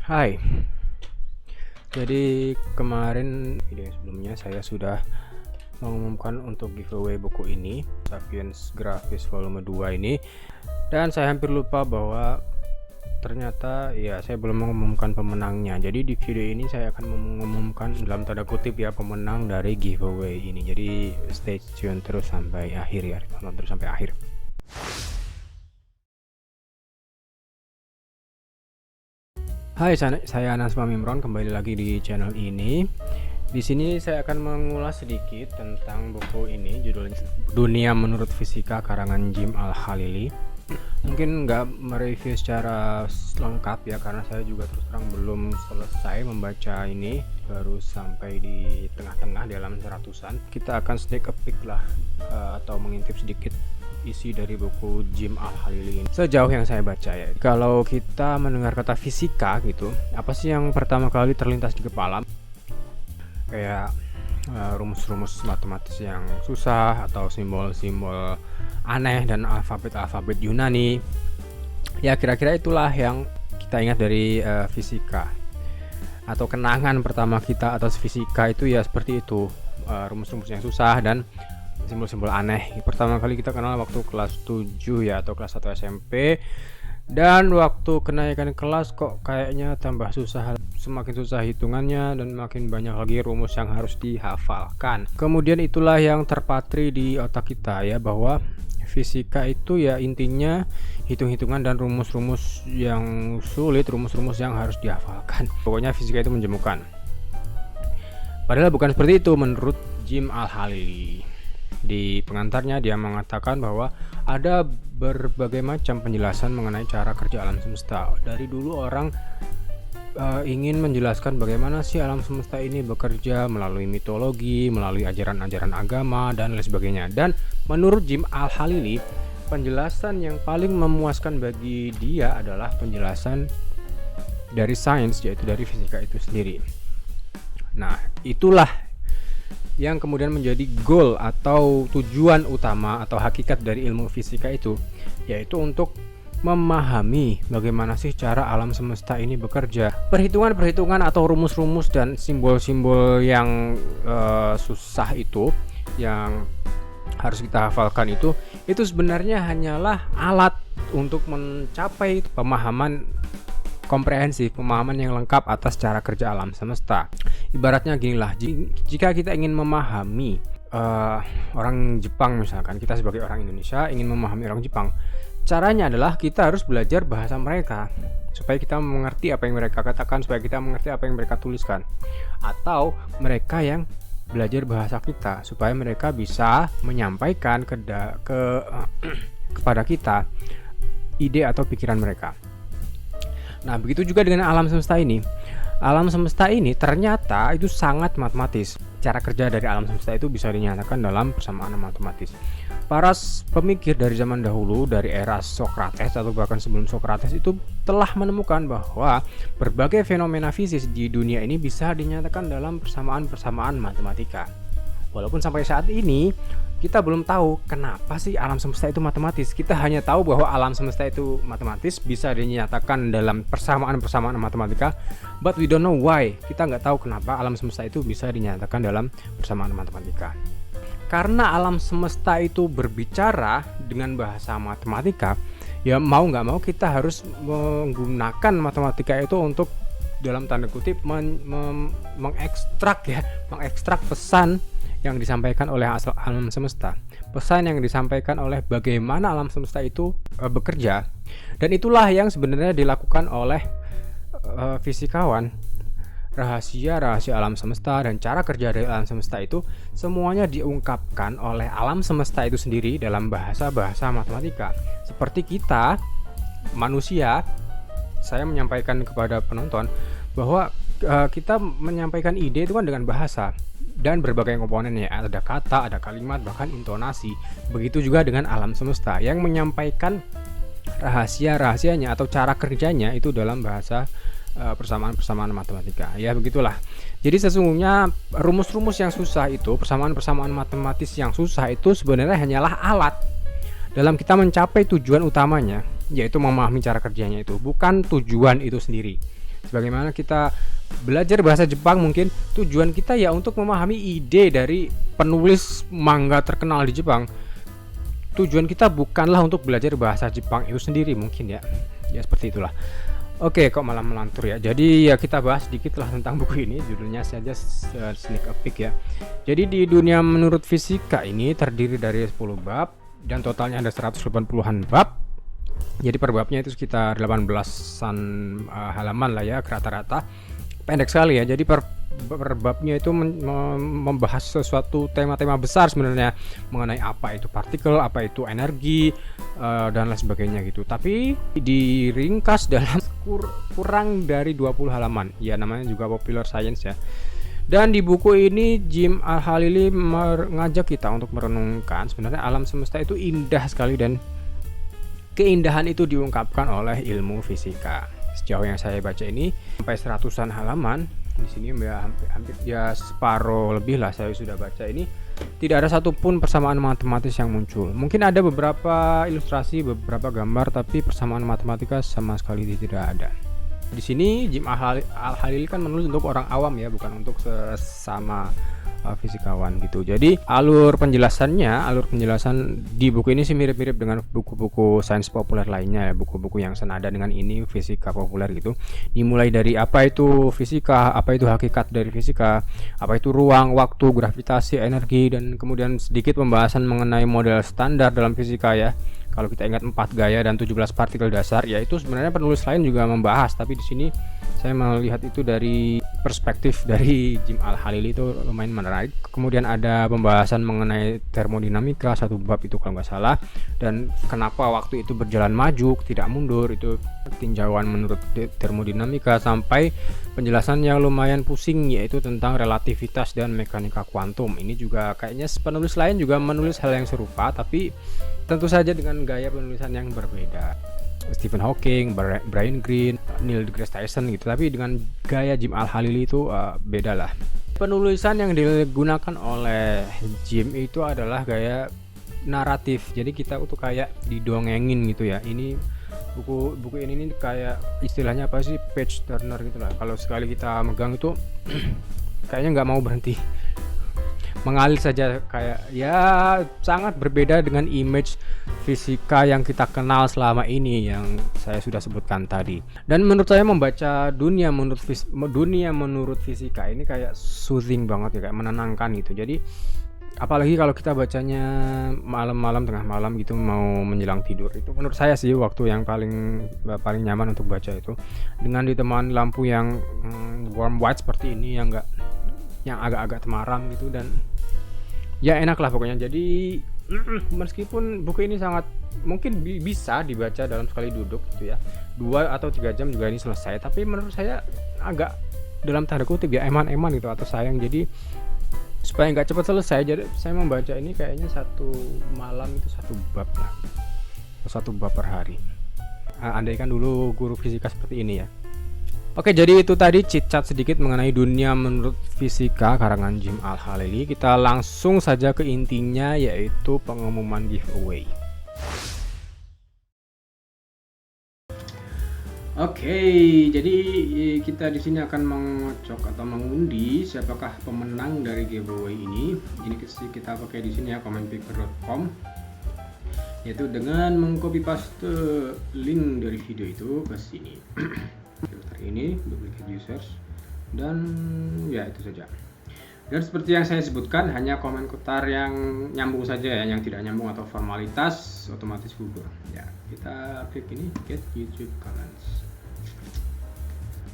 Hai, jadi kemarin video yang sebelumnya saya sudah mengumumkan untuk giveaway buku ini, Sapiens Grafis volume 2 ini, dan saya hampir lupa bahwa ternyata ya saya belum mengumumkan pemenangnya. Jadi di video ini saya akan mengumumkan dalam tanda kutip ya pemenang dari giveaway ini. Jadi stay tune terus sampai akhir ya, tonton terus sampai akhir. Hai, saya Anas Mamimron, kembali lagi di channel ini. Di sini saya akan mengulas sedikit tentang buku ini, judulnya Dunia Menurut Fisika karangan Jim Al-Khalili. Mungkin nggak mereview secara lengkap ya, karena saya juga terus terang belum selesai membaca ini, baru sampai di tengah-tengah di halaman 100-an. Kita akan sneak a peek lah, atau mengintip sedikit isi dari buku Jim Al-Khalili ini sejauh yang saya baca ya. Kalau kita mendengar kata fisika gitu, apa sih yang pertama kali terlintas di kepala? Kayak rumus-rumus matematis yang susah, atau simbol-simbol aneh dan alfabet-alfabet Yunani. Ya kira-kira itulah yang kita ingat dari fisika, atau kenangan pertama kita atas fisika itu ya seperti itu, rumus-rumus yang susah dan simbol-simbol aneh. Pertama kali kita kenal waktu kelas 7 ya, atau kelas 1 SMP, dan waktu kenaikan kelas kok kayaknya tambah susah, semakin susah hitungannya dan makin banyak lagi rumus yang harus dihafalkan. Kemudian itulah yang terpatri di otak kita ya, bahwa fisika itu ya intinya hitung-hitungan dan rumus-rumus yang sulit, rumus-rumus yang harus dihafalkan. Pokoknya fisika itu menjemukan. Padahal bukan seperti itu menurut Jim Al-Khalili. Di pengantarnya dia mengatakan bahwa ada berbagai macam penjelasan mengenai cara kerja alam semesta. Dari dulu orang ingin menjelaskan bagaimana sih alam semesta ini bekerja melalui mitologi, melalui ajaran-ajaran agama dan lain sebagainya. Dan menurut Jim Al-Khalili, penjelasan yang paling memuaskan bagi dia adalah penjelasan dari sains, yaitu dari fisika itu sendiri. Nah, itulah yang kemudian menjadi goal atau tujuan utama atau hakikat dari ilmu fisika itu, yaitu untuk memahami bagaimana sih cara alam semesta ini bekerja. Perhitungan-perhitungan atau rumus-rumus dan simbol-simbol yang susah itu, yang harus kita hafalkan itu sebenarnya hanyalah alat untuk mencapai pemahaman komprehensif, pemahaman yang lengkap atas cara kerja alam semesta. Ibaratnya ginilah, jika kita ingin memahami orang Jepang misalkan, kita sebagai orang Indonesia ingin memahami orang Jepang, caranya adalah kita harus belajar bahasa mereka supaya kita mengerti apa yang mereka katakan, supaya kita mengerti apa yang mereka tuliskan. Atau mereka yang belajar bahasa kita supaya mereka bisa menyampaikan kepada kita ide atau pikiran mereka. Nah, begitu juga dengan alam semesta ini. Alam semesta ini ternyata itu sangat matematis. Cara kerja dari alam semesta itu bisa dinyatakan dalam persamaan matematis. Para pemikir dari zaman dahulu, dari era Socrates atau bahkan sebelum Socrates, itu telah menemukan bahwa berbagai fenomena fisik di dunia ini bisa dinyatakan dalam persamaan-persamaan matematika. Walaupun sampai saat ini kita belum tahu kenapa sih alam semesta itu matematis. Kita hanya tahu bahwa alam semesta itu matematis, bisa dinyatakan dalam persamaan-persamaan matematika, but we don't know why. Kita nggak tahu kenapa alam semesta itu bisa dinyatakan dalam persamaan matematika. Karena alam semesta itu berbicara dengan bahasa matematika, ya mau nggak mau kita harus menggunakan matematika itu untuk dalam tanda kutip mengekstrak pesan yang disampaikan oleh alam semesta, pesan yang disampaikan oleh bagaimana alam semesta itu bekerja. Dan itulah yang sebenarnya dilakukan oleh fisikawan. Rahasia-rahasia alam semesta dan cara kerja dari alam semesta itu semuanya diungkapkan oleh alam semesta itu sendiri dalam bahasa-bahasa matematika. Seperti kita manusia, saya menyampaikan kepada penonton bahwa kita menyampaikan ide itu kan dengan bahasa dan berbagai komponennya, ada kata, ada kalimat, bahkan intonasi. Begitu juga dengan alam semesta yang menyampaikan rahasia-rahasianya atau cara kerjanya itu dalam bahasa persamaan-persamaan matematika. Ya begitulah. Jadi sesungguhnya rumus-rumus yang susah itu, persamaan-persamaan matematis yang susah itu sebenarnya hanyalah alat dalam kita mencapai tujuan utamanya, yaitu memahami cara kerjanya itu, bukan tujuan itu sendiri. Sebagaimana kita belajar bahasa Jepang, mungkin tujuan kita ya untuk memahami ide dari penulis manga terkenal di Jepang. Tujuan kita bukanlah untuk belajar bahasa Jepang itu sendiri mungkin ya. Ya seperti itulah. Oke, kok malah melantur ya. Jadi ya kita bahas sedikit lah tentang buku ini. Judulnya saja sneak peek ya. Jadi di Dunia Menurut Fisika ini terdiri dari 10 bab dan totalnya ada 180-an bab. Jadi per babnya itu sekitar 18-an halaman lah ya, rata-rata. Pendek sekali ya. Jadi per babnya itu membahas sesuatu tema-tema besar sebenarnya, mengenai apa itu partikel, apa itu energi, dan lain sebagainya gitu. Tapi diringkas dalam kurang dari 20 halaman. Ya namanya juga popular science ya. Dan di buku ini Jim Al-Khalili mengajak kita untuk merenungkan sebenarnya alam semesta itu indah sekali, dan keindahan itu diungkapkan oleh ilmu fisika. Sejauh yang saya baca ini sampai 100-an halaman. Di sini ya hampir ya separuh lebih lah saya sudah baca ini. Tidak ada satupun persamaan matematis yang muncul. Mungkin ada beberapa ilustrasi, beberapa gambar, tapi persamaan matematika sama sekali tidak ada. Di sini Jim Al-Khalili kan menulis untuk orang awam ya, bukan untuk sesama fisikawan gitu. Jadi alur penjelasan di buku ini sih mirip-mirip dengan buku-buku sains populer lainnya ya, buku-buku yang senada dengan ini, fisika populer gitu. Dimulai dari apa itu fisika, apa itu hakikat dari fisika, apa itu ruang, waktu, gravitasi, energi, dan kemudian sedikit pembahasan mengenai model standar dalam fisika ya. Kalau kita ingat 4 gaya dan 17 partikel dasar, ya itu sebenarnya penulis lain juga membahas, tapi di sini saya melihat itu dari perspektif dari Jim Al-Khalili, itu lumayan menarik. Kemudian ada pembahasan mengenai termodinamika, satu bab itu kalau nggak salah, dan kenapa waktu itu berjalan maju tidak mundur, itu tinjauan menurut termodinamika, sampai penjelasan yang lumayan pusing yaitu tentang relativitas dan mekanika kuantum. Ini juga kayaknya penulis lain juga menulis hal yang serupa, tapi tentu saja dengan gaya penulisan yang berbeda. Stephen Hawking, Brian Greene, Neil deGrasse Tyson gitu, tapi dengan gaya Jim Al-Khalili itu beda lah. Penulisan yang digunakan oleh Jim itu adalah gaya naratif, jadi kita tuh kayak didongengin gitu ya. Ini buku ini kayak istilahnya apa sih, page turner gitu lah. Kalau sekali kita megang itu kayaknya nggak mau berhenti, mengalir saja, kayak ya sangat berbeda dengan image fisika yang kita kenal selama ini yang saya sudah sebutkan tadi. Dan menurut saya membaca dunia menurut fisika ini kayak soothing banget ya, kayak menenangkan gitu. Jadi apalagi kalau kita bacanya malam-malam, tengah malam gitu, mau menjelang tidur, itu menurut saya sih waktu yang paling nyaman untuk baca itu, dengan ditemani lampu yang warm white seperti ini, yang agak-agak temaram gitu, dan ya enak lah pokoknya. Jadi meskipun buku ini sangat mungkin bisa dibaca dalam sekali duduk gitu ya, 2 atau 3 jam juga ini selesai, tapi menurut saya agak dalam tanda kutip ya eman-eman gitu atau sayang. Jadi supaya nggak cepat selesai, jadi saya membaca ini kayaknya satu malam itu 1 bab lah, 1 bab per hari. Andaikan dulu guru fisika seperti ini ya. Oke, jadi itu tadi chit-chat sedikit mengenai Dunia Menurut Fisika karangan Jim Al-Khalili. Kita langsung saja ke intinya, yaitu pengumuman giveaway. Oke, jadi kita di sini akan mengocok atau mengundi siapakah pemenang dari giveaway ini. Ini kita pakai di sini ya, commentpicker.com, yaitu dengan mengcopy paste link dari video itu ke sini. Filter ini, duplicate users, dan ya itu saja. Dan seperti yang saya sebutkan, hanya komentar yang nyambung saja ya, yang tidak nyambung atau formalitas otomatis gugur. Ya, kita klik ini, get YouTube comments.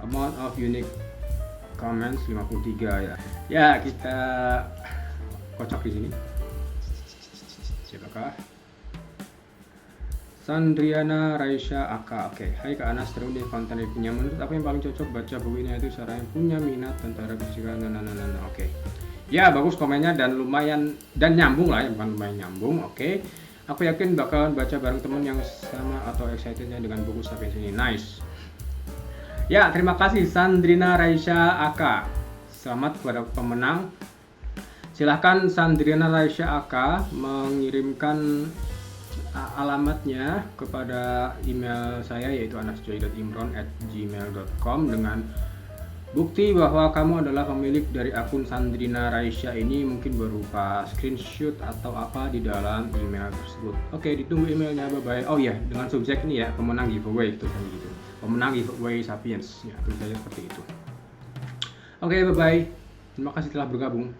Amount of unique comments 53 ya. Ya, kita kocok di sini. Siapakah? Sandriana Raisya Aka. Oke, hai Kak Anas, terus di konten reviewnya, menurut apa yang paling cocok baca buku ini, itu seorang yang punya minat tentang fisika. Oke. Ya, bagus komennya dan lumayan dan nyambung lah ya, bukan lumayan nyambung. Oke. Aku yakin bakalan baca bareng temen yang sama atau excitednya dengan buku Sapiens ini. Nice. Ya, terima kasih Sandrina Raisya Aka. Selamat kepada pemenang. Silahkan Sandrina Raisya Aka mengirimkan alamatnya kepada email saya, yaitu anasjoy.imron@gmail.com, dengan bukti bahwa kamu adalah pemilik dari akun Sandrina Raisya ini, mungkin berupa screenshot atau apa di dalam email tersebut. Oke, ditunggu emailnya. Bye bye. Oh ya, dengan subjek ini ya, pemenang giveaway, tulisan gitu. Pemenang giveaway Sapiens, ya tulisannya seperti itu. Oke, bye bye. Terima kasih telah bergabung.